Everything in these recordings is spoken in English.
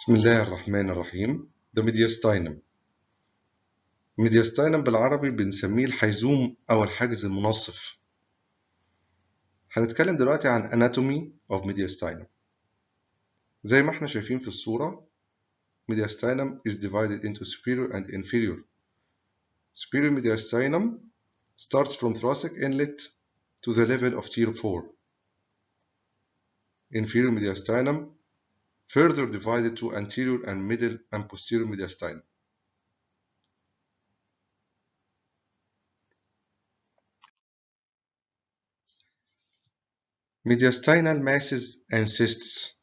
بسم الله الرحمن الرحيم. ده ميدياستاينم. ميدياستاينم بالعربي بنسميه الحيزوم أو الحاجز المنصف. هنتكلم دلوقتي عن anatomy of mediastinum. زي ما احنا شايفين في الصورة، mediastinum is divided into superior and inferior. Superior mediastinum starts from thoracic inlet to the level of tier 4. Inferior mediastinum further divided to anterior and middle and posterior mediastinum. Mediastinal masses and cysts.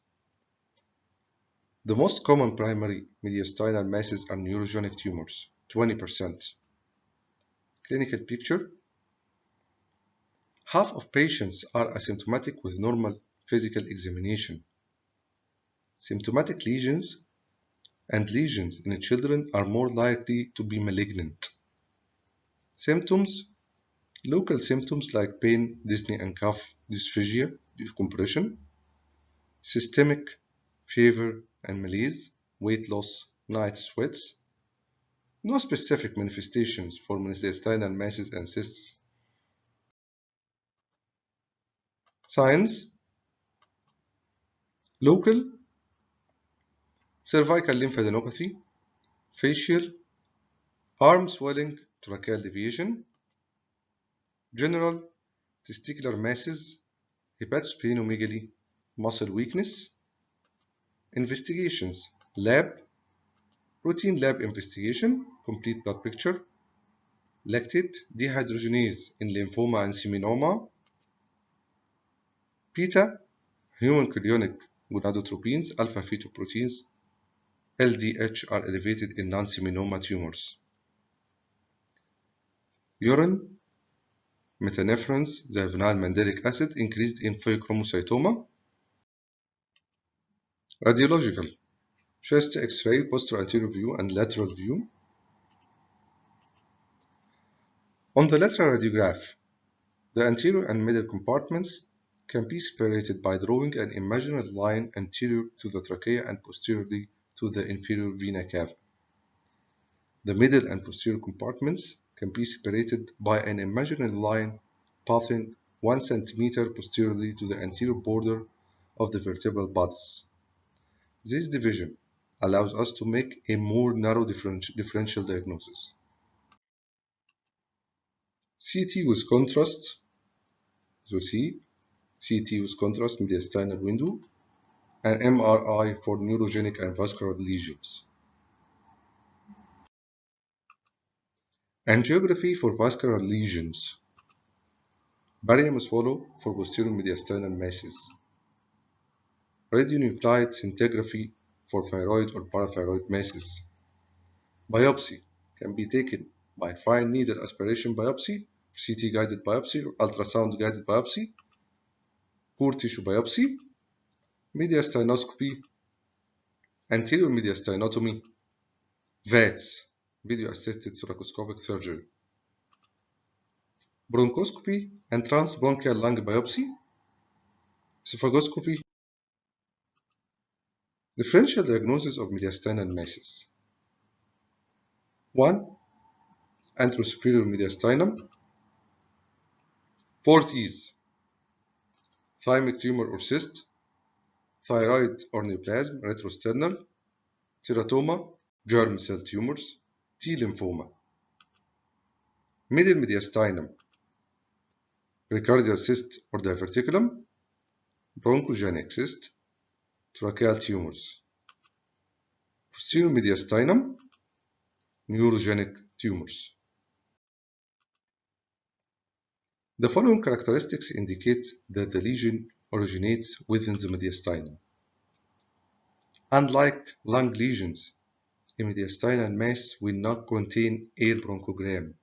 The most common primary mediastinal masses are neurogenic tumors, 20%. Clinical picture: half of patients are asymptomatic with normal physical examination. Symptomatic lesions and lesions in children are more likely to be malignant. Symptoms: local symptoms like pain, dyspnea and cough, dysphagia, decompression. Systemic: fever and malaise, weight loss, night sweats. No specific manifestations for mediastinal masses and cysts. Signs: local: cervical lymphadenopathy, facial, arm swelling, tracheal deviation. General: testicular masses, hepatosplenomegaly, muscle weakness. Investigations: lab, routine lab investigation, complete blood picture. Lactate dehydrogenase in lymphoma and seminoma. Beta, human chorionic gonadotropins, alpha fetoproteins, LDH are elevated in non-seminoma tumors. Urine, metanephrines, divinyl mandelic acid increased in pheochromocytoma. Radiological: chest X-ray, posterior-anterior view and lateral view. On the lateral radiograph, the anterior and middle compartments can be separated by drawing an imaginary line anterior to the trachea and posteriorly to the inferior vena cava. The middle and posterior compartments can be separated by an imaginary line passing 1 cm posteriorly to the anterior border of the vertebral bodies. This division allows us to make a more narrow differential diagnosis. CT with contrast, so CT with contrast mediastinal window, and MRI for neurogenic and vascular lesions. Angiography for vascular lesions. Barium swallow for posterior mediastinal masses. Radionuclide scintigraphy for thyroid or parathyroid masses. Biopsy can be taken by fine needle aspiration biopsy, CT guided biopsy, or ultrasound guided biopsy, core tissue biopsy, mediastinoscopy, anterior mediastinotomy, VATS, video assisted thoracoscopic surgery, bronchoscopy and transbronchial lung biopsy, esophagoscopy. Differential diagnosis of mediastinal masses. 1. Anterosuperior mediastinum. 4 T's: thymic tumor or cyst, thyroid or neoplasm, retrosternal, teratoma, germ cell tumors, T lymphoma. Middle mediastinum: precardial cyst or diverticulum, bronchogenic cyst, tracheal tumors. Posterior mediastinum: neurogenic tumors. The following characteristics indicate that the lesion originates within the mediastinum. Unlike lung lesions, a mediastinal mass will not contain air bronchogram.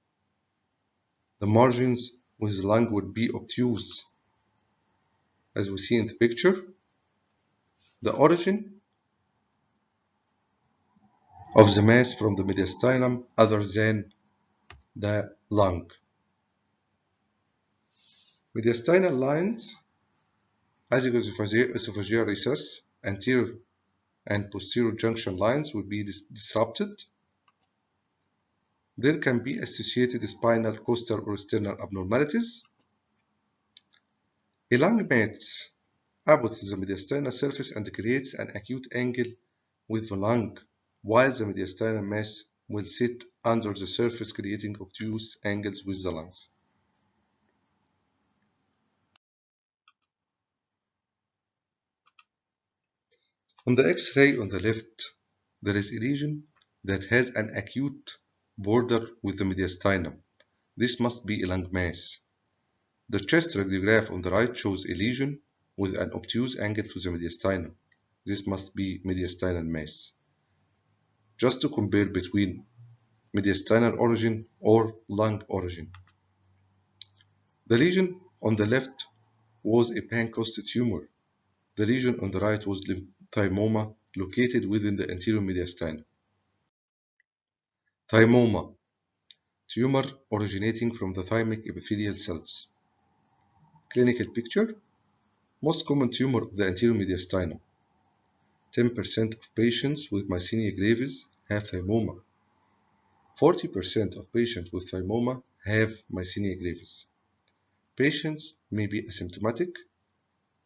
The margins with the lung would be obtuse. As we see in the picture, the origin of the mass from the mediastinum other than the lung. Mediastinal lines: esophageal recess, anterior and posterior junction lines will be disrupted. There can be associated spinal, costal, or sternal abnormalities. A lung mass abuts the mediastinal surface and creates an acute angle with the lung, while the mediastinal mass will sit under the surface, creating obtuse angles with the lungs. On the X-ray on the left, there is a lesion that has an acute border with the mediastinum. This must be a lung mass. The chest radiograph on the right shows a lesion with an obtuse angle to the mediastinum. This must be mediastinal mass. Just to compare between mediastinal origin or lung origin. The lesion on the left was a Pancoast tumor. The lesion on the right was thymoma located within the anterior mediastinum. Thymoma, tumor originating from the thymic epithelial cells. Clinical picture, most common tumor of the anterior mediastinum. 10% of patients with myasthenia gravis have thymoma. 40% of patients with thymoma have myasthenia gravis. Patients may be asymptomatic.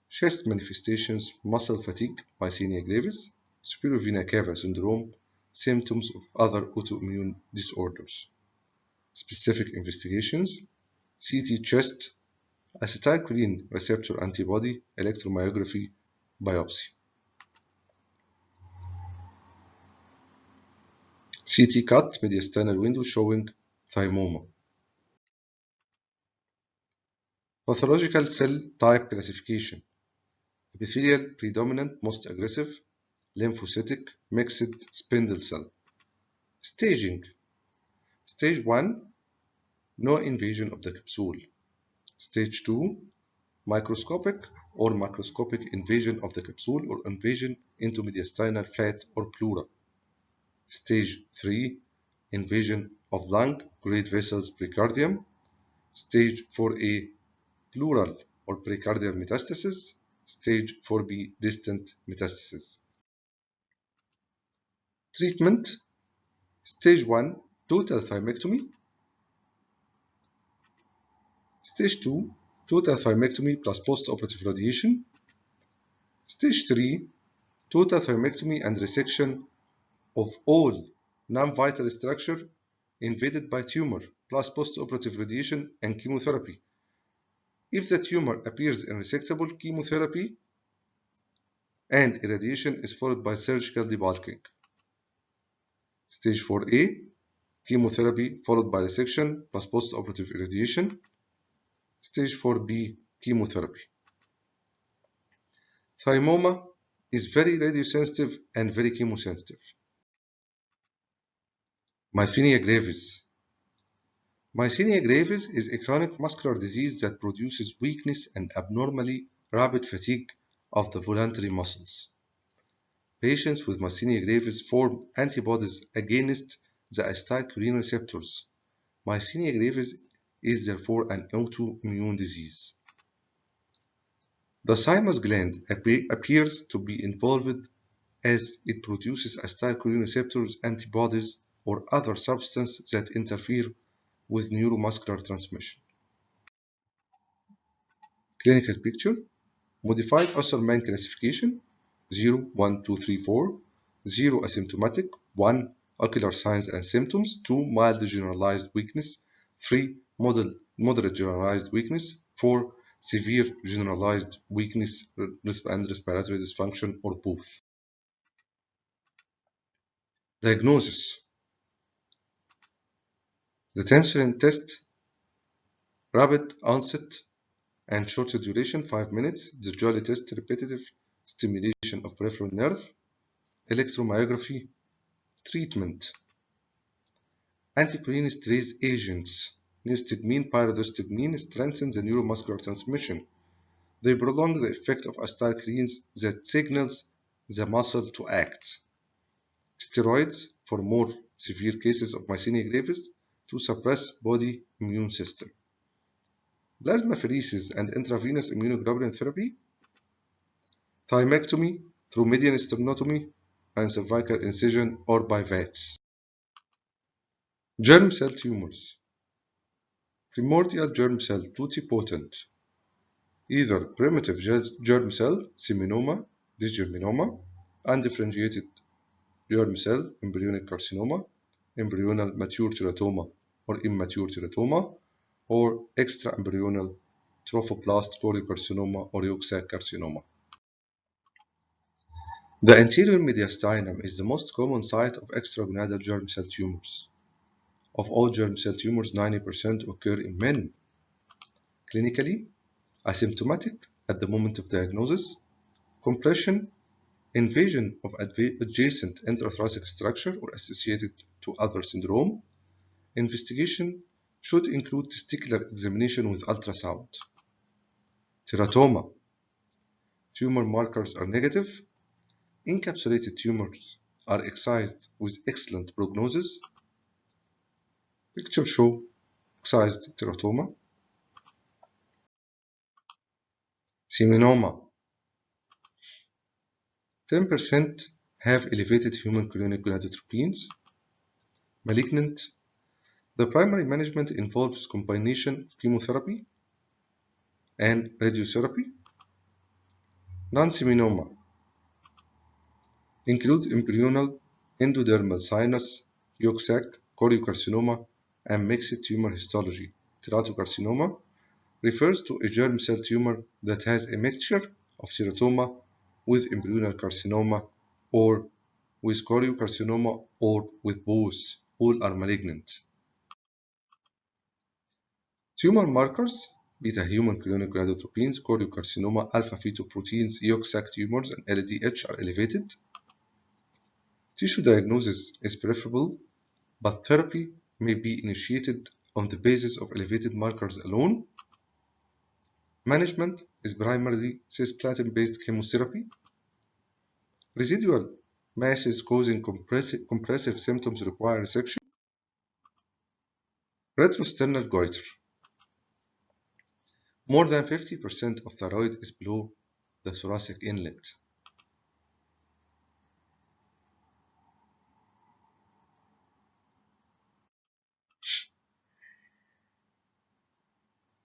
Chest manifestations, muscle fatigue, myasthenia gravis, superior vena cava syndrome, symptoms of other autoimmune disorders. Specific investigations, CT chest, acetylcholine receptor antibody, electromyography, biopsy. CT cut, mediastinal window showing thymoma. Pathological cell type classification. Epithelial predominant, most aggressive, lymphocytic, mixed spindle cell. Staging. Stage 1, no invasion of the capsule. Stage 2, microscopic or macroscopic invasion of the capsule or invasion into mediastinal fat or pleura. Stage 3, invasion of lung, great vessels, precardium. Stage 4A, pleural or precardial metastasis. Stage 4B, distant metastasis. Treatment. Stage 1, total thymectomy. Stage 2, total thymectomy plus post-operative radiation. Stage 3, total thymectomy and resection of all non-vital structure invaded by tumor plus post-operative radiation and chemotherapy. If the tumor appears unresectable, chemotherapy and irradiation is followed by surgical debulking. Stage 4A, chemotherapy followed by resection plus post-operative irradiation. Stage 4B, chemotherapy. Thymoma is very radiosensitive and very chemosensitive. Myasthenia gravis. Myasthenia gravis is a chronic muscular disease that produces weakness and abnormally rapid fatigue of the voluntary muscles. Patients with myasthenia gravis form antibodies against the acetylcholine receptors. Myasthenia gravis is therefore an autoimmune disease. The thymus gland appears to be involved as it produces acetylcholine receptors antibodies or other substances that interfere with neuromuscular transmission. Clinical picture, modified Osserman classification, 0, 1, 2, 3, 4, 0 asymptomatic, 1 ocular signs and symptoms, 2 mild generalized weakness, 3 moderate generalized weakness, 4 severe generalized weakness and respiratory dysfunction or both. Diagnosis. The tension test, rapid onset and short duration, 5 minutes. The Jolly test, repetitive stimulation of peripheral nerve. Electromyography. Treatment. Anticholinesterase agents. Neostigmine, pyridostigmine strengthen the neuromuscular transmission. They prolong the effect of acetylcholines that signals the muscle to act. Steroids for more severe cases of myasthenia gravis to suppress body immune system. Plasmapheresis and intravenous immunoglobulin therapy. Thymectomy through median sternotomy and cervical incision or by VATS. Germ cell tumors. Primordial germ cell totipotent. Either primitive germ cell, seminoma, dysgerminoma, undifferentiated germ cell, embryonic carcinoma, embryonal mature teratoma or immature teratoma, or extraembryonal trophoblast choriocarcinoma or yolk sac carcinoma. The anterior mediastinum is the most common site of extragonadal germ cell tumors. Of all germ cell tumors, 90% occur in men. Clinically, asymptomatic at the moment of diagnosis, compression, invasion of adjacent intrathoracic structure or associated to other syndrome. Investigation should include testicular examination with ultrasound. Teratoma. Tumor markers are negative. Encapsulated tumors are excised with excellent prognosis. Picture show excised teratoma. Seminoma. 10% have elevated human chorionic gonadotropins. Malignant. The primary management involves combination of chemotherapy and radiotherapy. Non-seminoma include embryonal, endodermal sinus, yolk sac, choriocarcinoma, and mixed tumor histology. Teratocarcinoma refers to a germ cell tumor that has a mixture of teratoma with embryonal carcinoma or with choriocarcinoma or with both. All are malignant. Tumor markers: beta human chorionic gonadotropins, choriocarcinoma, alpha fetoproteins, yolk sac tumors, and LDH are elevated. Tissue diagnosis is preferable, but therapy may be initiated on the basis of elevated markers alone. Management is primarily cisplatin-based chemotherapy. Residual masses causing compressive symptoms require resection. Retrosternal goiter. More than 50% of thyroid is below the thoracic inlet.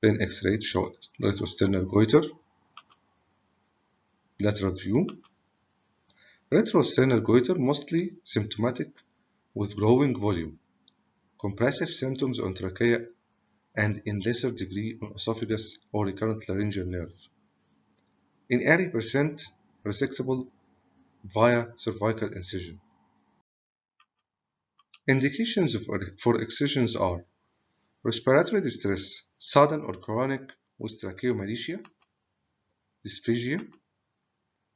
Then X-ray shows retrosternal goiter. Lateral view. Retrosternal goiter mostly symptomatic with growing volume, compressive symptoms on trachea and in lesser degree on esophagus or recurrent laryngeal nerve. In 80%, resectable via cervical incision. Indications for excisions are respiratory distress, sudden or chronic with tracheomalacia, dysphagia,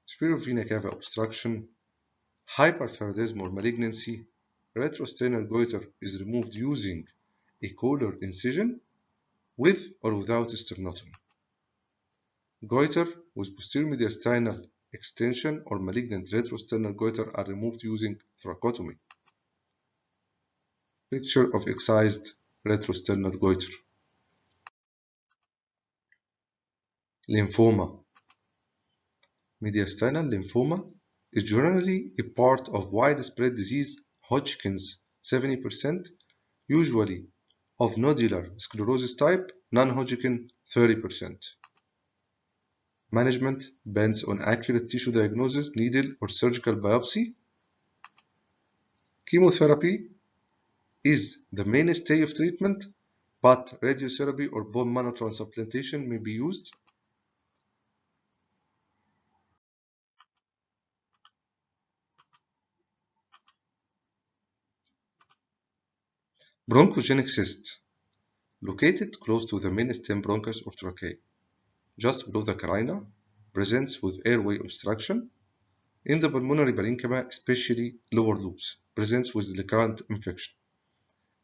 superior vena cava obstruction, hyperthyroidism or malignancy. Retrosternal goiter is removed using a colar incision with or without sternotomy. Goiter with posterior mediastinal extension or malignant retrosternal goiter are removed using thoracotomy. Picture of excised retrosternal goiter. Lymphoma. Mediastinal lymphoma is generally a part of widespread disease Hodgkin's 70%, usually of nodular sclerosis type, non-Hodgkin 30%. Management depends on accurate tissue diagnosis, needle or surgical biopsy. Chemotherapy is the mainstay of treatment, but radiotherapy or bone marrow transplantation may be used. Bronchogenic cyst, located close to the main stem bronchus or trachea, just below the carina, presents with airway obstruction. In the pulmonary parenchyma, especially lower lobes, presents with recurrent infection.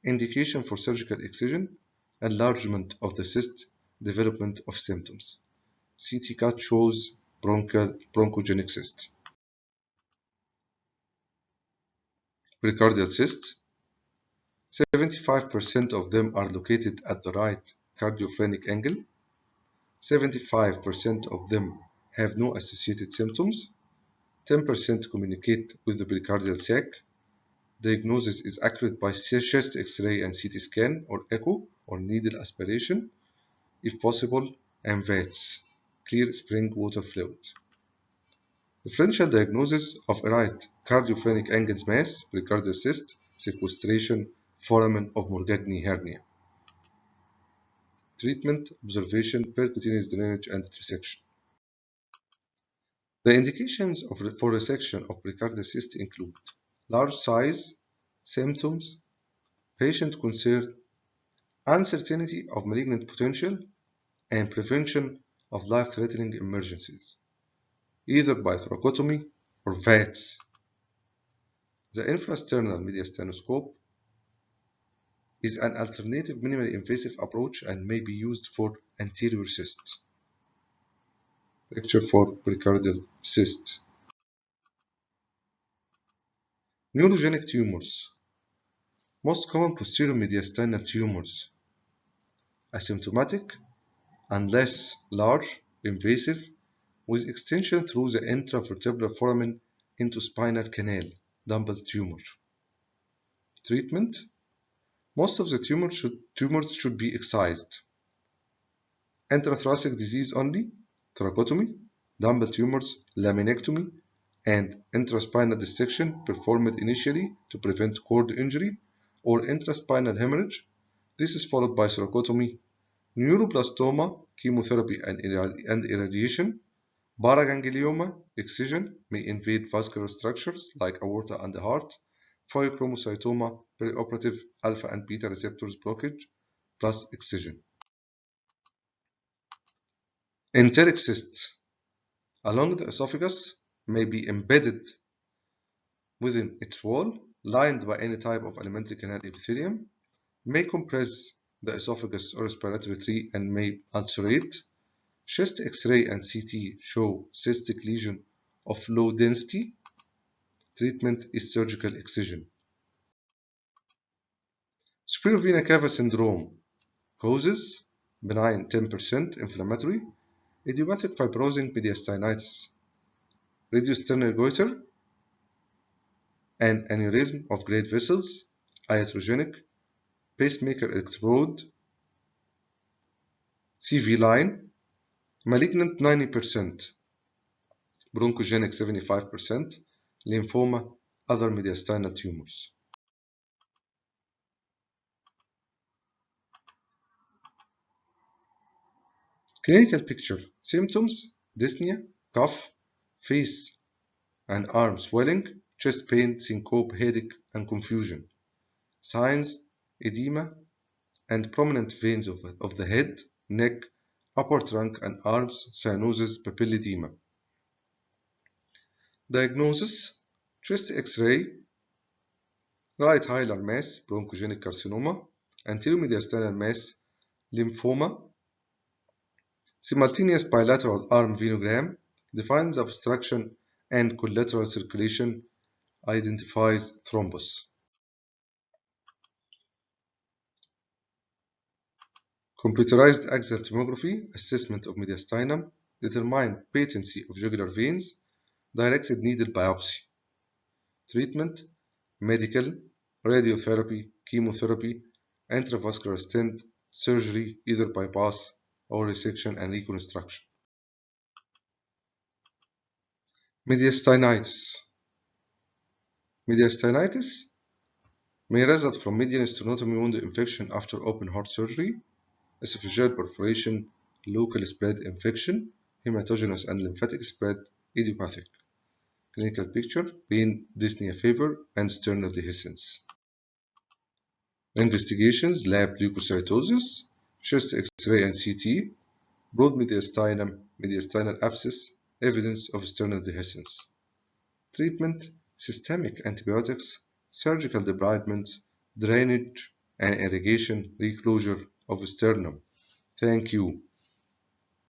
Indication for surgical excision, enlargement of the cyst, development of symptoms. CT cut shows bronchogenic cyst. Precardial cyst, 75% of them are located at the right cardiophrenic angle. 75% of them have no associated symptoms. 10% communicate with the pericardial sac. Diagnosis is accurate by chest X-ray and CT scan or echo or needle aspiration, if possible, and VATS, clear spring water fluid. Differential diagnosis of right cardiophrenic angles mass, pericardial cyst, sequestration, foramen of Morgagni hernia. Treatment, observation, percutaneous drainage, and resection. The indications for resection of pericardial cyst include large size, symptoms, patient concern, uncertainty of malignant potential, and prevention of life-threatening emergencies, either by thoracotomy or VATS. The infrasternal mediastinoscope is an alternative minimally invasive approach and may be used for anterior cysts. Picture for pericardial cyst. Neurogenic tumors. Most common posterior mediastinal tumors. Asymptomatic and less large, invasive, with extension through the intravertebral foramen into spinal canal, dumbbell tumor. Treatment. Most of the tumors should be excised. Intrathoracic disease only, thoracotomy, dumbbell tumors, laminectomy, and intraspinal dissection performed initially to prevent cord injury or intraspinal hemorrhage. This is followed by thoracotomy, neuroblastoma, chemotherapy and irradiation, paraganglioma, excision may invade vascular structures like aorta and the heart, pheochromocytoma, perioperative alpha and beta receptors blockage, plus excision. Enteric cysts along the esophagus may be embedded within its wall, lined by any type of alimentary canal epithelium, may compress the esophagus or respiratory tree and may ulcerate. Chest X-ray and CT show cystic lesion of low density. Treatment is surgical excision. Superior vena cava syndrome causes benign 10% inflammatory, idiopathic fibrosing mediastinitis, radiosternal goiter, and aneurysm of great vessels, iatrogenic, pacemaker electrode, CV line, malignant 90%, bronchogenic 75%, lymphoma, other mediastinal tumors. Clinical picture. Symptoms: dyspnea, cough, face and arm swelling, chest pain, syncope, headache, and confusion. Signs: edema and prominent veins of the head, neck, upper trunk, and arms, cyanosis, papilledema. Diagnosis: chest X-ray, right hilar mass, bronchogenic carcinoma, anterior mediastinal mass, lymphoma, simultaneous bilateral arm venogram, defines obstruction and collateral circulation, identifies thrombus. Computerized axial tomography, assessment of mediastinum, determine patency of jugular veins, directed needle biopsy. Treatment: medical, radiotherapy, chemotherapy, intravascular stent, surgery, either bypass or resection and reconstruction. Mediastinitis. Mediastinitis may result from median sternotomy wound infection after open heart surgery, esophageal perforation, local spread infection, hematogenous and lymphatic spread, idiopathic. Clinical picture: pain, dyspnea, fever, and sternal dehiscence. Investigations: lab leukocytosis, chest X-ray and CT, broad mediastinum, mediastinal abscess, evidence of sternal dehiscence. Treatment: systemic antibiotics, surgical debridement, drainage and irrigation, reclosure of sternum. Thank you.